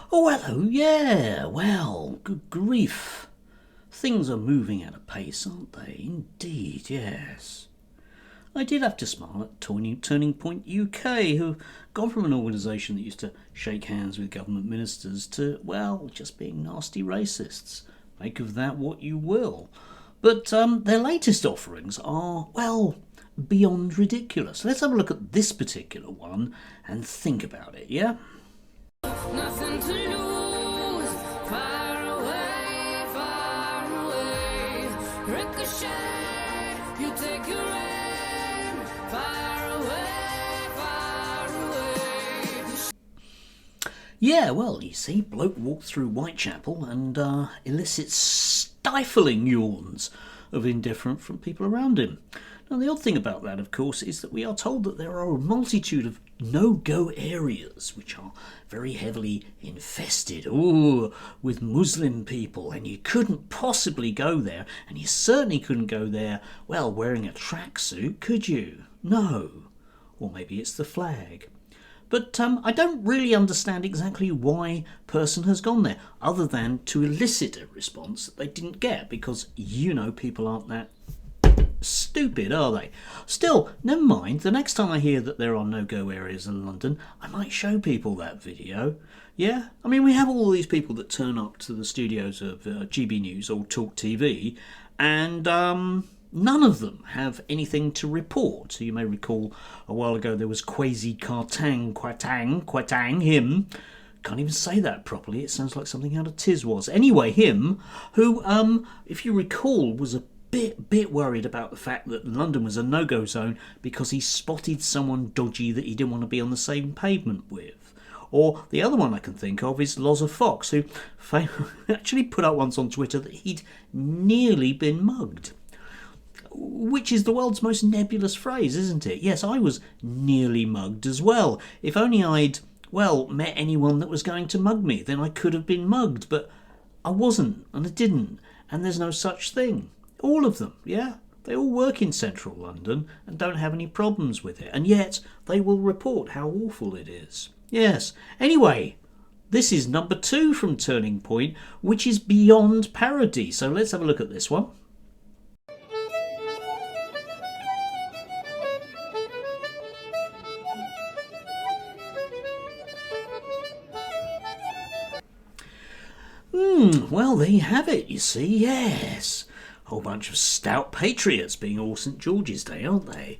Oh, hello, yeah. Well, good grief. Things are moving at a pace, aren't they? Indeed, yes. I did have to smile at Turning Point UK, who've gone from an organisation that used to shake hands with government ministers to, well, just being nasty racists. Make of that what you will. But their latest offerings are, well, beyond ridiculous. Let's have a look at this particular one and think about it, yeah? Nothing to lose. Far away. Ricochet, you take your aim. Far away. Yeah, well, you see, bloke walked through Whitechapel and elicits stifling yawns of indifference from people around him. Now, the odd thing about that, of course, is that we are told that there are a multitude of no-go areas which are very heavily infested, with Muslim people, and you couldn't possibly go there, and you certainly couldn't go there, well, wearing a tracksuit, could you? No. Or maybe it's the flag. But I don't really understand exactly why a person has gone there, other than to elicit a response that they didn't get, because people aren't that stupid, are they? Still, never mind. The next time I hear that there are no-go areas in London, I might show people that video. Yeah? I mean, we have all these people that turn up to the studios of GB News or Talk TV, and none of them have anything to report. So you may recall a while ago there was Kwesi Kwarteng, him. Can't even say that properly. It sounds like something out of Tiswas. Anyway, him, who, if you recall, was a bit worried about the fact that London was a no-go zone because he spotted someone dodgy that he didn't want to be on the same pavement with. Or the other one I can think of is Loza Fox, who actually put out once on Twitter that he'd nearly been mugged. Which is the world's most nebulous phrase, isn't it? Yes, I was nearly mugged as well. If only I'd, well, met anyone that was going to mug me, then I could have been mugged. But I wasn't, and I didn't, and there's no such thing. All of them, yeah? They all work in central London and don't have any problems with it. And yet, they will report how awful it is. Yes. Anyway, this is number 2 from Turning Point, which is beyond parody. So let's have a look at this one. Well, there you have it, you see, yes. A whole bunch of stout patriots being all St George's Day, aren't they?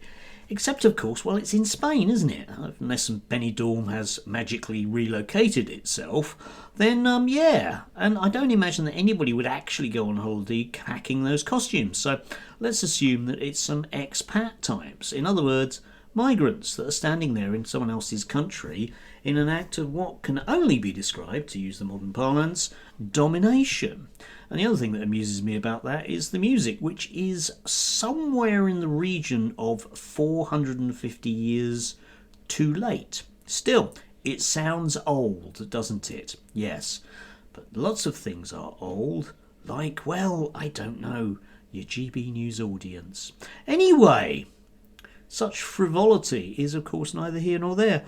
Except, of course, well, it's in Spain, isn't it? Unless Benidorm has magically relocated itself, then, yeah. And I don't imagine that anybody would actually go on holiday hacking those costumes. So let's assume that it's some expat types. In other words, migrants that are standing there in someone else's country in an act of what can only be described, to use the modern parlance, domination. And the other thing that amuses me about that is the music, which is somewhere in the region of 450 years too late. Still, it sounds old, doesn't it? Yes, but lots of things are old, like, well, I don't know, your GB News audience. Anyway, such frivolity is, of course, neither here nor there.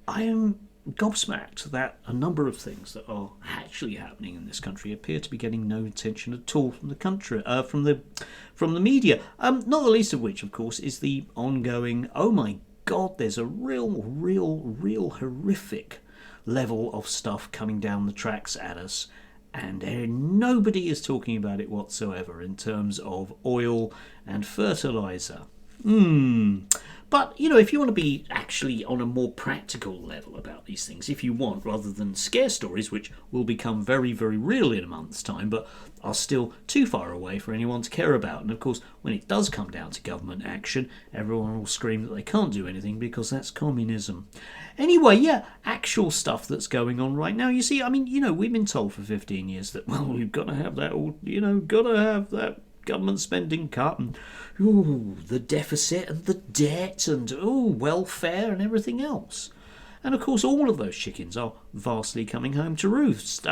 I am gobsmacked that a number of things that are actually happening in this country appear to be getting no attention at all from the country, from the media. Not the least of which, of course, is the ongoing, oh my God, there's a real horrific level of stuff coming down the tracks at us, and nobody is talking about it whatsoever in terms of oil and fertilizer. But, if you want to be actually on a more practical level about these things, if you want, rather than scare stories, which will become very, very real in a month's time, but are still too far away for anyone to care about. And, of course, when it does come down to government action, everyone will scream that they can't do anything because that's communism. Anyway, yeah, actual stuff that's going on right now. You see, we've been told for 15 years that, well, we've got to have that, got to have that government spending cut, and the deficit and the debt and welfare and everything else. And of course all of those chickens are vastly coming home to roost.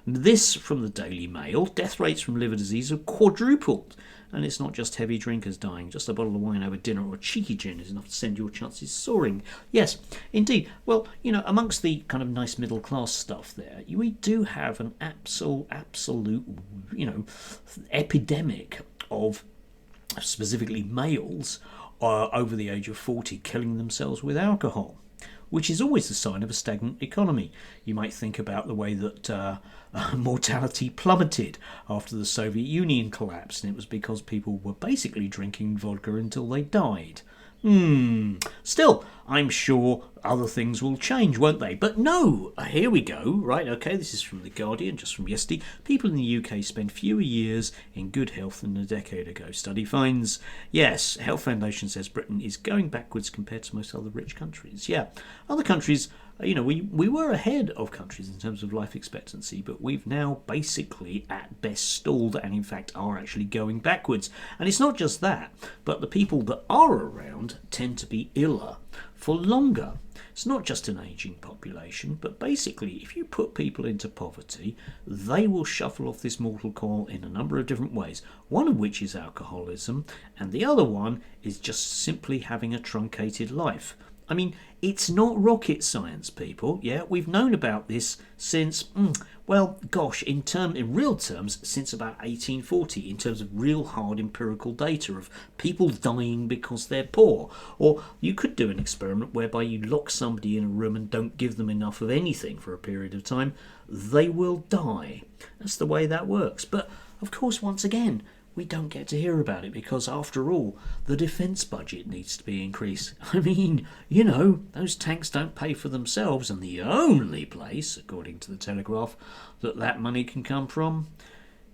This from the Daily Mail: death rates from liver disease have quadrupled And it's not just heavy drinkers dying. Just a bottle of wine over dinner or a cheeky gin is enough to send your chances soaring. Yes, indeed. Well, amongst the kind of nice middle class stuff there, we do have an absolute, epidemic of specifically males over the age of 40 killing themselves with alcohol, which is always the sign of a stagnant economy. You might think about the way that mortality plummeted after the Soviet Union collapsed, and it was because people were basically drinking vodka until they died. Still, I'm sure other things will change, won't they? But no, here we go. Right, okay, this is from The Guardian, just from yesterday. People in the UK spend fewer years in good health than a decade ago. Study finds, yes, Health Foundation says Britain is going backwards compared to most other rich countries. Yeah, other countries, we were ahead of countries in terms of life expectancy, but we've now basically at best stalled and in fact are actually going backwards. And it's not just that, but the people that are around tend to be iller for longer. It's not just an ageing population, but basically if you put people into poverty, they will shuffle off this mortal coil in a number of different ways, one of which is alcoholism, and the other one is just simply having a truncated life. I mean, it's not rocket science, people. Yeah, we've known about this since, in real terms, since about 1840, in terms of real hard empirical data of people dying because they're poor. Or you could do an experiment whereby you lock somebody in a room and don't give them enough of anything for a period of time. They will die. That's the way that works. But, of course, once again, we don't get to hear about it because, after all, the defence budget needs to be increased. I mean, those tanks don't pay for themselves, and the only place, according to the Telegraph, that money can come from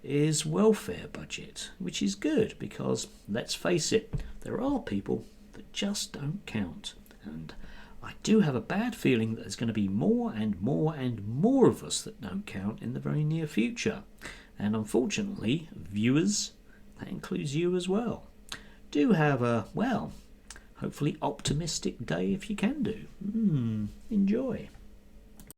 is welfare budget, which is good because, let's face it, there are people that just don't count. And I do have a bad feeling that there's going to be more and more and more of us that don't count in the very near future. And unfortunately, viewers, that includes you as well, do have a, hopefully optimistic day if you can do. Enjoy.